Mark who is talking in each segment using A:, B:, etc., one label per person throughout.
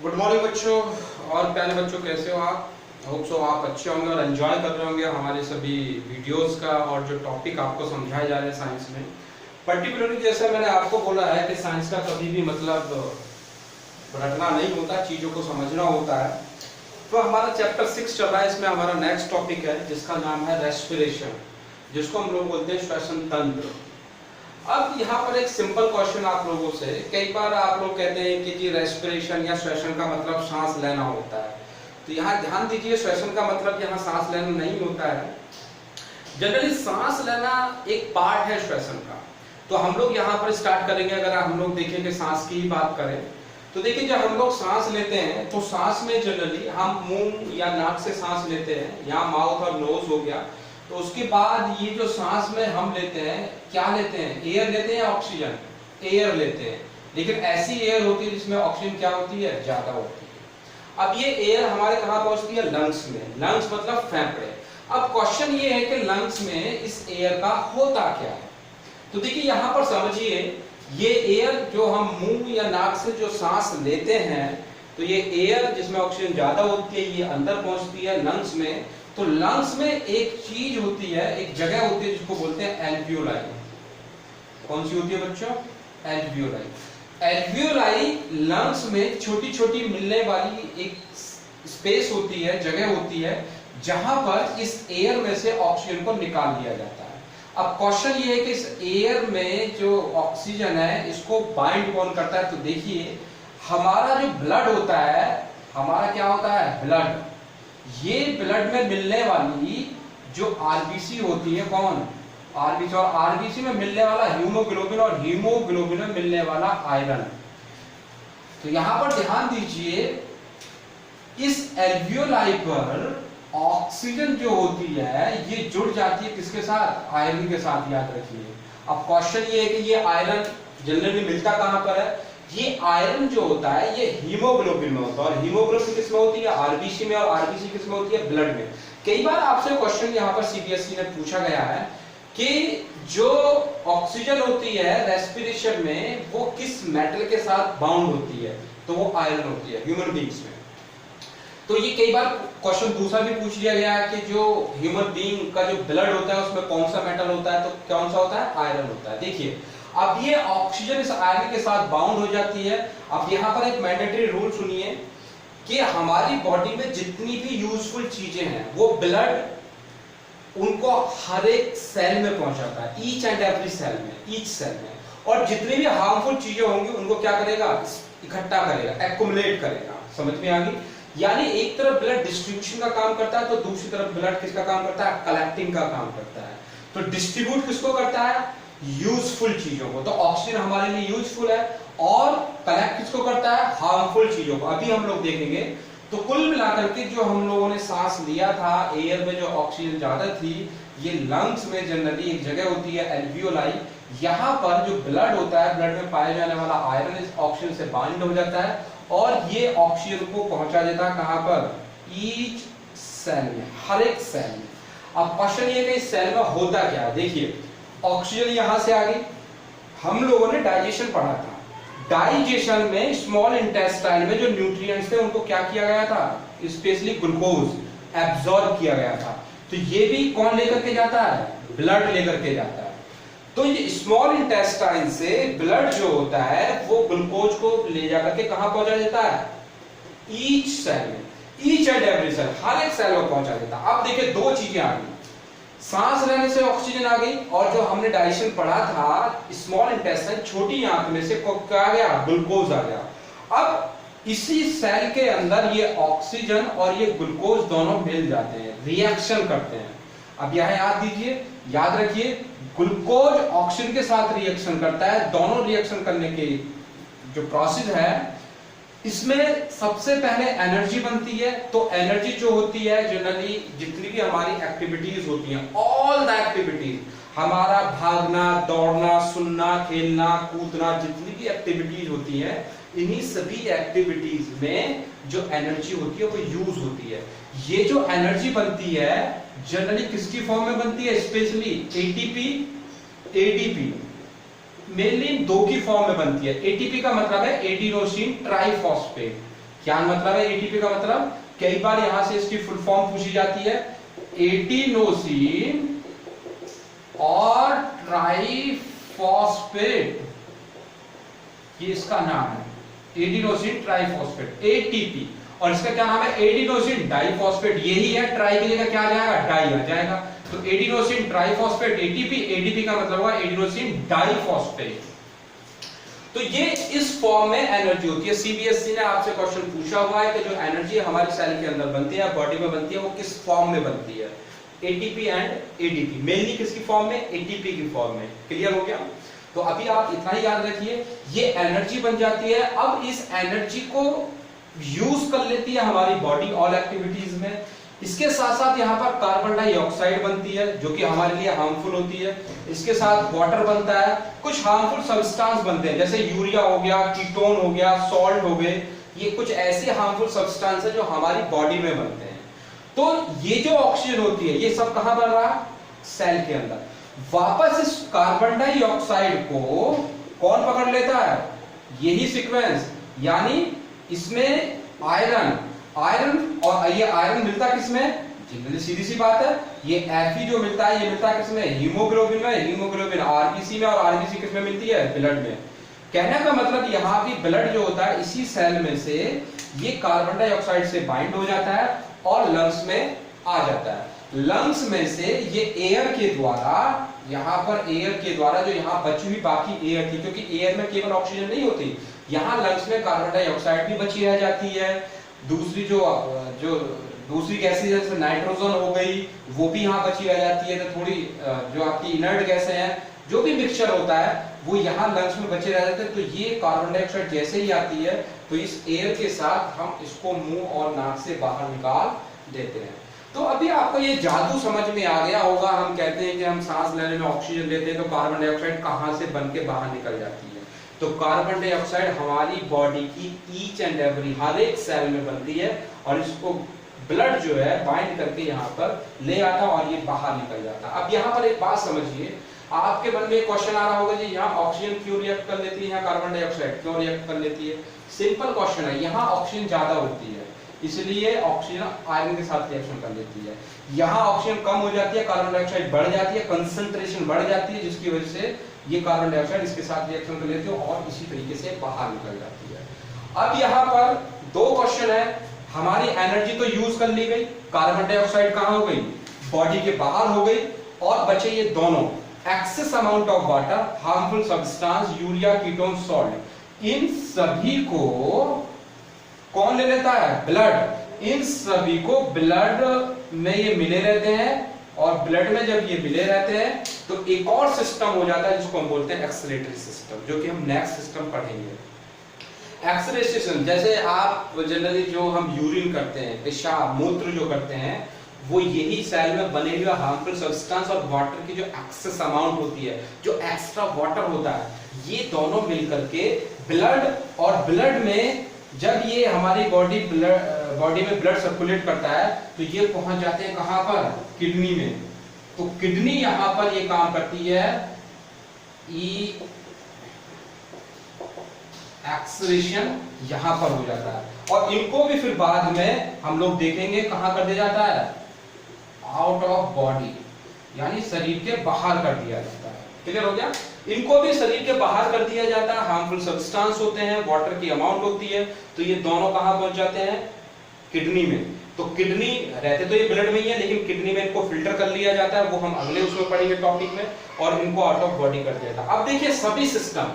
A: Good morning बच्चों और प्यारे बच्चों, कैसे हो आप? होप सो आप अच्छे होंगे और एंजॉय कर रहे होंगे हमारे सभी वीडियोस का और जो टॉपिक आपको समझाए जा रहे हैं साइंस में। पर्टिकुलरली जैसे मैंने आपको बोला है कि साइंस का कभी भी मतलब रटना नहीं होता, चीज़ों को समझना होता है। तो हमारा चैप्टर 6 चल रहा है, इसमें हमारा नेक्स्ट टॉपिक है जिसका नाम है रेस्पिरेशन, जिसको हम लोग बोलते हैं श्वसन तंत्र। अब यहाँ पर एक सिंपल क्वेश्चन आप लोगों से, कई बार आप लोग कहते हैं कि जी रेस्पिरेशन या श्वसन का मतलब सांस लेना होता है। तो यहाँ ध्यान दीजिए, श्वसन का मतलब यहाँ सांस लेना नहीं होता है। जनरली सांस लेना एक पार्ट है श्वसन का। तो हम लोग यहाँ पर स्टार्ट करेंगे, अगर हम लोग देखेंगे सांस की ही बात करें तो देखिए, जब हम लोग सांस लेते हैं तो सांस में जनरली हम मुंह या नाक से सांस लेते हैं, यहाँ माउथ और नोज हो गया। तो उसके बाद ये जो सांस में हम लेते हैं, क्या लेते हैं? एयर लेते हैं या ऑक्सीजन? एयर लेते हैं। लेकिन ऐसी एयर होती है जिसमें ऑक्सीजन क्या होती है? ज्यादा होती है। अब ये एयर हमारे कहाँ पहुंचती है? लंग्स में। लंग्स मतलब फेफड़े। अब क्वेश्चन ये है कि लंग्स में इस एयर का होता क्या है? तो देखिए यहाँ पर समझिए, ये एयर जो हम मुंह या नाक से जो सांस लेते हैं, तो ये एयर जिसमें ऑक्सीजन ज्यादा होती है, ये अंदर पहुंचती है लंग्स में। तो लंग्स में एक चीज होती है, एक जगह होती है जिसको बोलते हैं एल्वियोलाई। कौन सी होती है बच्चों? एल्वियोलाई। एल्वियोलाई लंग्स में छोटी छोटी मिलने वाली एक स्पेस होती है, जगह होती है, जहां पर इस एयर में से ऑक्सीजन को निकाल लिया जाता है। अब क्वेश्चन ये है कि इस एयर में जो ऑक्सीजन है, इसको बाइंड कौन करता है? तो देखिए, हमारा जो ब्लड होता है, हमारा क्या होता है? ब्लड। ये ब्लड में मिलने वाली जो आरबीसी होती है, कौन? आरबीसी। और आरबीसी में मिलने वाला हीमोग्लोबिन, और हीमोग्लोबिन में मिलने वाला आयरन। तो यहां पर ध्यान दीजिए, इस एल्वियोलाई पर ऑक्सीजन जो होती है, ये जुड़ जाती है किसके साथ? आयरन के साथ, याद रखिए। अब क्वेश्चन ये है कि ये आयरन जनरली मिलता कहां पर है? ये आयरन जो होता है ये हीमोग्लोबिन में होता है, और हीमोग्लोबिन किसमें होती है? आरबीसी में। और आरबीसी किसमें होती है? ब्लड में। कई बार आपसे क्वेश्चन यहाँ पर सीबीएसई ने पूछा गया है कि जो ऑक्सीजन होती है रेस्पिरेशन में, वो किस मेटल के साथ बाउंड होती है? तो वो आयरन होती है ह्यूमन बींग्स में। तो ये कई बार क्वेश्चन दूसरा भी पूछ लिया गया है कि जो ह्यूमन बीइंग का जो ब्लड होता है उसमें कौन सा मेटल होता है? तो कौन सा होता है? आयरन होता है। देखिए, अब ये ऑक्सीजन इस आयरन के साथ बाउंड हो जाती है। अब यहाँ पर एक मैंडेटरी रूल सुनिए कि हमारी बॉडी में जितनी भी यूजफुल चीजें हैं, वो ब्लड उनको हर एक सेल में पहुंचाता है, ईच एंड एवरी सेल में, ईच सेल में। और जितनी भी हार्मफुल चीजें होंगी उनको क्या करेगा? इकट्ठा करेगा, एक्युमुलेट करेगा। समझ में आ गई? यानी एक तरफ ब्लड डिस्ट्रीब्यूशन का काम करता है, तो दूसरी तरफ ब्लड किसका काम करता है? कलेक्टिंग का काम करता है। तो डिस्ट्रीब्यूट किसको करता है? यूजफुल चीजों को। तो ऑक्सीजन हमारे लिए यूजफुल है, और कलेक्ट किसको करता है? हार्मफुल चीजों को। अभी हम लोग देखेंगे। तो कुल मिलाकर के जो हम लोगों ने सांस लिया था, एयर में जो ऑक्सीजन ज्यादा थी, ये लंग्स में जनरली एक जगह होती है एल्वियोलाई। यहाँ पर जो ब्लड होता है, ब्लड में पाया जाने वाला आयरन इस ऑक्सीजन से बाइंड हो जाता है, और ये ऑक्सीजन को पहुंचा देता है कहां पर? ईच सेल में, हर एक सेल में। अब क्वेश्चन ये कि इस सेल में होता क्या है? देखिए, ऑक्सीजन यहां से आ गई। हम लोगों ने डाइजेशन पढ़ा था। डाइजेशन में स्मॉल इंटेस्टाइन में जो न्यूट्रिएंट्स थे, उनको क्या किया गया था? स्पेशली ग्लूकोज एब्सॉर्ब किया गया था। तो ये भी कौन लेकर के जाता है? ब्लड लेकर के जाता है। तो ये स्मॉल इंटेस्टाइन से ब्लड जो होता है, वो ग्लूकोज को ले जाकर के कहां पहुंचा देता है? ईच सेल में, ईच एंड एवरी सेल, हर एक सेल में पहुंचा देता है। अब देखिए, दो चीजें आ गई। सांस लेने से ऑक्सीजन आ गई, और जो हमने डाइजेशन पढ़ा था, स्मॉल इंटेस्टाइन, छोटी आंत में से क्या आ गया? ग्लूकोज आ गया। अब इसी सेल के अंदर ये ऑक्सीजन और ये ग्लूकोज दोनों मिल जाते हैं, रिएक्शन करते हैं। अब यह याद दीजिए, याद रखिए, ग्लूकोज ऑक्सीजन के साथ रिएक्शन करता है। दोनों रिएक्शन करने की जो प्रोसेस है, इसमें सबसे पहले एनर्जी बनती है। तो एनर्जी जो होती है, जनरली जितनी भी हमारी एक्टिविटीज होती हैं, ऑल द एक्टिविटीज, हमारा भागना, दौड़ना, सुनना, खेलना, कूदना, जितनी भी एक्टिविटीज होती है, इन्हीं सभी एक्टिविटीज में जो एनर्जी होती है वो यूज होती है। ये जो एनर्जी बनती है जनरली किसकी फॉर्म में बनती है? स्पेशली एटीपी, एडीपी, मेनली दो की फॉर्म में बनती है। एटीपी का मतलब है एडिनोसिन ट्राइफॉस्फेट, क्या मतलब है एटीपी का मतलब? कई बार यहां से इसकी फुल फॉर्म पूछी जाती है, एटीनोसिन और ट्राइफॉस्फेट, ये इसका नाम है, एडिनोसिन ट्राइफॉस्फेट, एटीपी। और इसका क्या नाम है? Adenosine diphosphate. यही है, ट्राई की जगह क्या आ जाएगा? डाई आ जाएगा। तो एडिनोसिन ट्राइफॉस्फेट एटीपी, एटीपी का मतलब हुआ एडिनोसिन डाइफॉस्फेट। तो ये इस फॉर्म में एनर्जी होती है। सीबीएसई ने आपसे क्वेश्चन पूछा हुआ है कि जो एनर्जी हमारी सेल के अंदर बनती है, बॉडी में बनती है, वो किस फॉर्म में बनती है? ATP and ADP. मेनली किसकी फॉर्म में? एटीपी की फॉर्म में। क्लियर हो गया? तो अभी आप इतना ही याद रखिए, ये एनर्जी बन जाती है। अब इस एनर्जी को यूज कर लेती है हमारी बॉडी ऑल एक्टिविटीज में। इसके साथ साथ यहाँ पर कार्बन डाइऑक्साइड बनती है जो कि हमारे लिए हार्मफुल होती है। इसके साथ वाटर बनता है, कुछ हार्मफुल सब्सटेंस बनते हैं जैसे यूरिया हो गया, कीटोन हो गया, सॉल्ट हो गए। ये कुछ ऐसे हार्मफुल सब्सटेंस है जो हमारी बॉडी में बनते हैं। तो ये जो ऑक्सीजन होती है, ये सब कहां बन रहा? सेल के अंदर। वापस इस कार्बन डाइऑक्साइड को कौन पकड़ लेता है? यही सीक्वेंस, यानी इसमें आयरन और ये आयरन मिलता किसमें? जनरली सीधी सी बात है, ये Fe जो मिलता है, ये मिलता है किसमें? हीमोग्लोबिन में। हीमोग्लोबिन आरबीसी में, और आरबीसी किसमें मिलती है? ब्लड में। कहने का मतलब यहाँ भी ब्लड जो होता है, इसी सेल में से ये कार्बन डाइऑक्साइड से बाइंड हो जाता है और लंग्स में आ जाता है। लंग्स में से ये एयर के द्वारा, यहाँ पर एयर के द्वारा जो यहाँ बची हुई बाकी एयर थी, क्योंकि एयर में केवल ऑक्सीजन नहीं होती, यहाँ लंग्स में कार्बन डाइऑक्साइड भी बची रह जाती है। दूसरी जो दूसरी गैसें जैसे नाइट्रोजन हो गई, वो भी यहाँ बची रह जाती है। तो थोड़ी जो आपकी इनर्ट गैसें हैं, जो भी मिक्सचर होता है, वो यहाँ लंग्स में बचे रह जाते हैं। तो ये कार्बन डाइऑक्साइड जैसे ही आती है, तो इस एयर के साथ हम इसको मुंह और नाक से बाहर निकाल देते हैं। तो अभी आपको ये जादू समझ में आ गया होगा। हम कहते हैं कि हम सांस लेने में ऑक्सीजन लेते हैं, तो कार्बन डाइऑक्साइड कहां से बन के बाहर निकल जाती है? तो कार्बन डाइऑक्साइड हमारी बॉडी की ईच एंड एवरी, हर एक सेल में बनती है, और इसको ब्लड जो है बाइंड करके यहाँ पर ले आता है और ये बाहर निकल जाता है। अब यहाँ पर एक बात समझिए, आपके मन में क्वेश्चन आ रहा होगा जी, यहाँ ऑक्सीजन क्यों रिएक्ट कर लेती है, यहाँ कार्बन डाइऑक्साइड क्यों रिएक्ट कर लेती है? सिंपल क्वेश्चन है, यहाँ ऑक्सीजन ज्यादा होती है, इसलिए ऑक्सीजन आयरन के साथ रिएक्शन कर लेती है। यहाँ ऑक्सीजन कम हो जाती है, कार्बन डाइऑक्साइड बढ़ जाती है, कंसंट्रेशन बढ़ जाती है, जिसकी वजह से ये कार्बन डाइऑक्साइड इसके साथ रिएक्शन कर लेती है और इसी तरीके से बाहर निकल जाती है। अब यहाँ पर दो क्वेश्चन है, हमारी एनर्जी तो यूज कर ली गई, कार्बन डाइऑक्साइड कहां हो गई? बॉडी के बाहर हो गई, और बचे ये दोनों, excess amount of water, harmful substance, urea, ketone, salt. इन सभी को कौन ले लेता है? ब्लड। इन सभी को ब्लड में ये मिले रहते हैं, और ब्लड में जब ये मिले रहते हैं तो एक और सिस्टम हो जाता है जिसको हम बोलते हैं एक्सक्रीटरी सिस्टम, जो कि हम नेक्स्ट सिस्टम पढ़ेंगे। एक्सक्रीटरी सिस्टम, जैसे आप जनरली जो हम यूरिन करते हैं, पेशाब मूत्र जो करते हैं, वो यही सेल में बने हुए हार्मफुल सब्सटेंस और वाटर की जो एक्सेस अमाउंट होती है, जो एक्स्ट्रा वाटर होता है, ये दोनों मिलकर के ब्लड, और ब्लड में जब ये हमारी बॉडी में ब्लड सर्कुलेट करता है, तो ये पहुंच जाते हैं कहां पर? किडनी में। तो किडनी यहां पर ये काम करती है, एक्सक्रीशन यहां पर हो जाता है, और इनको भी फिर बाद में हम लोग देखेंगे कहां कर दिया जाता है? आउट ऑफ बॉडी, यानी शरीर के बाहर कर दिया जाता है। क्लियर हो गया? इनको भी शरीर के बाहर कर दिया जाता है। हार्मफुल सब्सटेंस होते हैं, वाटर की अमाउंट होती है, तो ये दोनों कहां पहुंच जाते हैं? किडनी में। तो किडनी रहते तो ये ब्लड में ही है, लेकिन किडनी में इनको फिल्टर कर लिया जाता है, वो हम अगले उसमें पढ़ेंगे टॉपिक में, और इनको आउट ऑफ बॉडी कर दिया जाता है। अब देखिए सभी सिस्टम,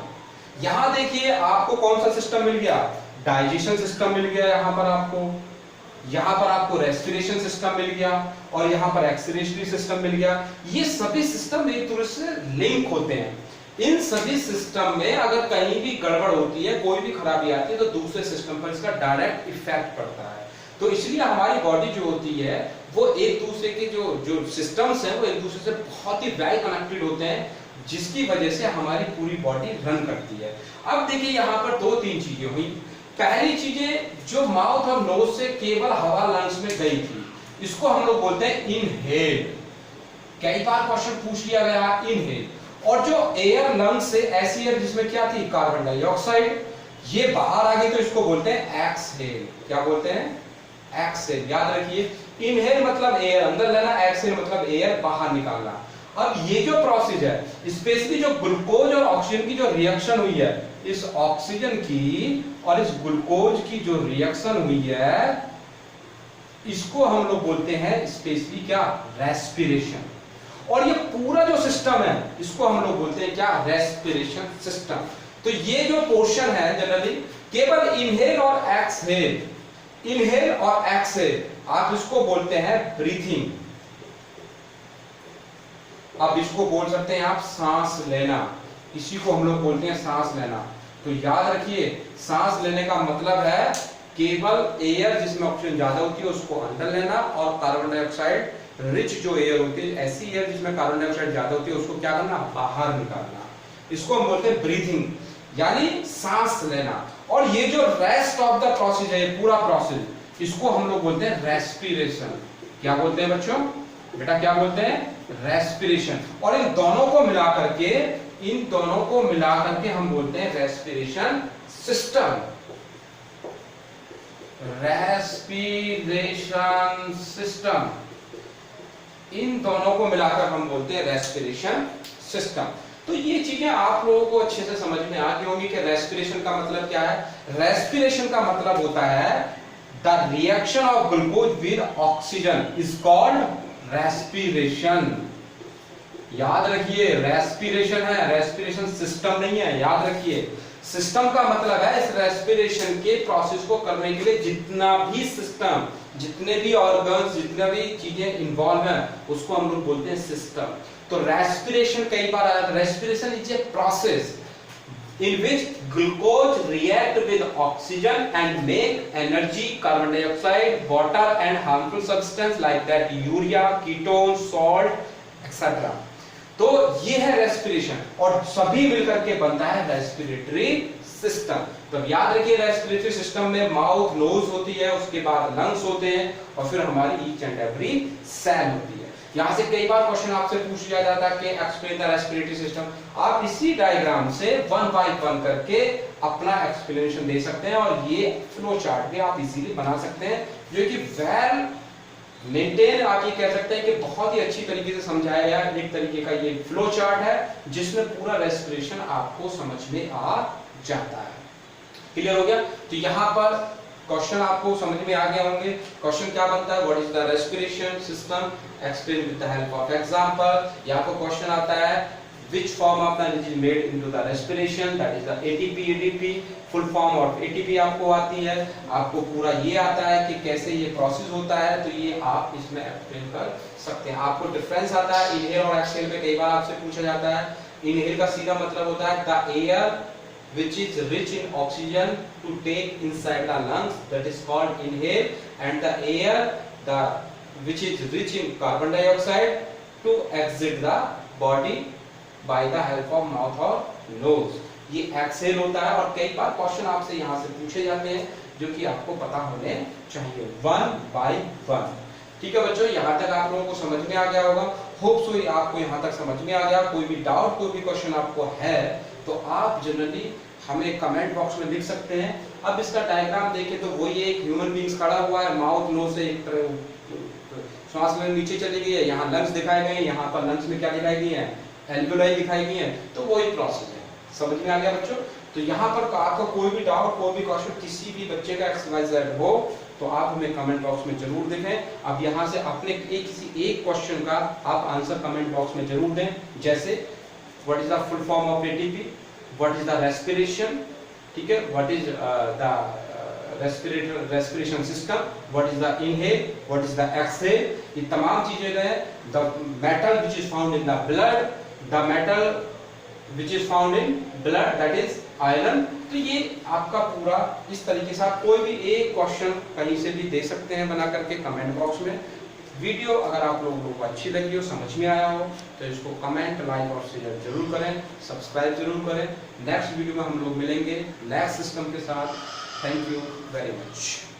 A: यहां देखिए आपको कौन सा सिस्टम मिल गया? डाइजेशन सिस्टम मिल गया, यहाँ पर आपको रेस्पिरेशन सिस्टम मिल गया, और यहाँ पर एक्सक्रीटरी सिस्टम मिल गया। ये सभी सिस्टम एक दूसरे से लिंक होते हैं। इन सभी सिस्टम में अगर कहीं भी गड़बड़ होती है, कोई भी खराबी आती है, तो दूसरे सिस्टम पर इसका डायरेक्ट इफेक्ट पड़ता है। तो इसलिए हमारी बॉडी जो होती है, वो एक दूसरे के जो सिस्टम्स हैं, वो एक दूसरे से बहुत ही वेल कनेक्टेड होते हैं, जिसकी वजह से हमारी पूरी बॉडी रन करती है। अब देखिए यहाँ पर दो तीन चीजें हुई। पहली चीजें, जो माउथ और नोज से केवल हवा लंग्स में गई थी, इसको हम लोग बोलते हैं इनहेल। कई बार क्वेश्चन पूछ लिया गया इनहेल। और जो एयर लंग्स से, ऐसी एयर जिसमें क्या थी? कार्बन डाइऑक्साइड, ये बाहर आ गई तो इसको बोलते हैं एक्सहेल। क्या बोलते हैं? एक्सहेल। याद रखिए, इनहेल मतलब एयर अंदर लेना, एक्सहेल मतलब एयर बाहर निकालना। अब ये जो प्रोसेस है, स्पेशली जो ग्लूकोज और ऑक्सीजन की जो रिएक्शन हुई है, इस ऑक्सीजन की और इस ग्लूकोज की जो रिएक्शन हुई है, इसको हम लोग बोलते हैं स्पेशली क्या? रेस्पिरेशन। और ये पूरा जो सिस्टम है, इसको हम लोग बोलते हैं क्या? Respiration system. तो ये जो पोर्शन है जनरली केवल इनहेल और एक्सहेल, इनहेल और एक्सहेल, आप इसको बोलते हैं ब्रीथिंग। अब इसको बोल सकते हैं आप सांस लेना, इसी को हम लोग बोलते हैं सांस लेना। तो याद रखिए, सांस लेने का मतलब है केवल एयर जिसमें ऑक्सीजन ज्यादा होती है उसको अंदर लेना, और कार्बन डाइऑक्साइड रिच जो एयर होती है, ऐसी एयर जिसमें कार्बन डाइऑक्साइड ज्यादा होती है, उसको क्या करना? बाहर निकालना। इसको हम बोलते हैं ब्रीथिंग, यानी सांस लेना। और ये जो रेस्ट ऑफ द प्रोसेस है, ये पूरा प्रोसेस, इसको हम लोग बोलते हैं रेस्पिरेशन। क्या बोलते हैं बच्चों? बेटा क्या बोलते हैं? रेस्पिरेशन। और इन दोनों को मिलाकर के, इन दोनों को मिलाकर के हम बोलते हैं रेस्पिरेशन सिस्टम। रेस्पिरेशन सिस्टम, इन दोनों को मिलाकर हम बोलते हैं रेस्पिरेशन सिस्टम। तो ये चीजें आप लोगों को अच्छे से समझ में आ गई होंगी कि रेस्पिरेशन का मतलब क्या है। रेस्पिरेशन का मतलब होता है the reaction of glucose with oxygen is called respiration. याद रखिए, रेस्पिरेशन है, रेस्पिरेशन सिस्टम नहीं है। याद रखिए, सिस्टम का मतलब है इस रेस्पिरेशन के प्रोसेस को करने के लिए जितना भी सिस्टम, जितने भी ऑर्गन्स, जितना भी चीजें इन्वॉल्व हैं, उसको हम लोग बोलते हैं सिस्टम। तो रेस्पिरेशन कई बार आया था। Respiration is a process in which glucose react with oxygen and make energy, carbon dioxide, water and harmful substance like that urea, ketone, salt, etc. तो ये है रेस्पिरेशन, और सभी मिलकर के बनता है रेस्पिरेटरी सिस्टम। तो याद रखिए, रेस्पिरेटरी सिस्टम में माउथ, नोज होती है, उसके बाद लंग्स होते हैं, और फिर हमारी ईच एंड एवरी सेल होती है। यहां से कई बार क्वेश्चन आपसे पूछ लिया जाता है कि एक्सप्लेन द रेस्पिरेटरी सिस्टम। आप इसी डायग्राम से वन बाय वन करके अपना एक्सप्लेनेशन दे सकते हैं, और ये फ्लो चार्ट भी आप इजीली बना सकते हैं, जो कि वेल मेंटेन, आप ये कह सकते हैं कि बहुत ही अच्छी तरीके से समझाया गया एक तरीके का ये फ्लो चार्ट है, जिसमें पूरा रेस्पिरेशन आपको समझ में आ जाता है। क्लियर हो गया? तो यहाँ पर क्वेश्चन आपको समझ में आ गए होंगे। क्वेश्चन क्या बनता है? What is the respiration system, explain with the help of example. या आपको क्वेश्चन आता है which form of energy is made into the respiration, that is the ATP, ADP, full form of ATP आपको आती है। आपको पूरा ये आता है कि कैसे ये प्रोसेस होता है, तो ये आप इसमें एक्सप्लेन कर सकते हैं। आपको डिफरेंस आता है इनहेल और एक्सहेल में, कई बार आपसे पूछा जाता है। इनहेल का सीधा मतलब होता है the air which is rich in oxygen to take inside the lungs, that is called inhale, and the air which is rich in carbon dioxide to exit the body by the help of mouth or nose, ये exhale होता है। और कई बार question आपसे यहाँ से पूछे जाते हैं, जो कि आपको पता होने चाहिए वन बाय वन। ठीक है बच्चों, यहाँ तक आप लोगों को समझ में आ गया होगा। होप सो आपको यहाँ तक समझ में आ गया। कोई भी डाउट, कोई भी क्वेश्चन आपको है, तो आप जनरली हमें कमेंट बॉक्स में लिख सकते हैं। अब इसका डायग्राम देखें तो वही एक ह्यूमन बींग्स खड़ा हुआ है, माउथ, नोज से एक श्वास लेने नीचे चली गई है, यहाँ लंग्स दिखाए गए हैं, यहाँ पर लंग्स में क्या दिखाई गई है? एल्वियोलाई दिखाई गई है। तो वही प्रोसेस है। समझ में आ गया बच्चों? तो यहाँ पर आपका कोई भी डाउट, कोई भी क्वेश्चन, किसी भी बच्चे का एक्सरसाइज हो, तो आप हमें कमेंट बॉक्स में जरूर देखें। अब यहाँ से अपने किसी एक क्वेश्चन का आप आंसर कमेंट बॉक्स में जरूर दें, जैसे what is the full form of ATP, what is the respiration, ठीक है, what is the respiration system, what is the inhale, what is the exhale, ये तमाम चीजें हैं। The metal which is found in the blood, the metal which is found in blood, that is iron। तो ये आपका पूरा इस तरीके से आप कोई भी एक क्वेश्चन कहीं से भी दे सकते हैं बना करके कमेंट बॉक्स में। वीडियो अगर आप लोगों को अच्छी लगी हो, समझ में आया हो, तो इसको कमेंट, लाइक और शेयर जरूर करें, सब्सक्राइब जरूर करें। नेक्स्ट वीडियो में हम लोग मिलेंगे नेक्स्ट सिस्टम के साथ। Thank you very much.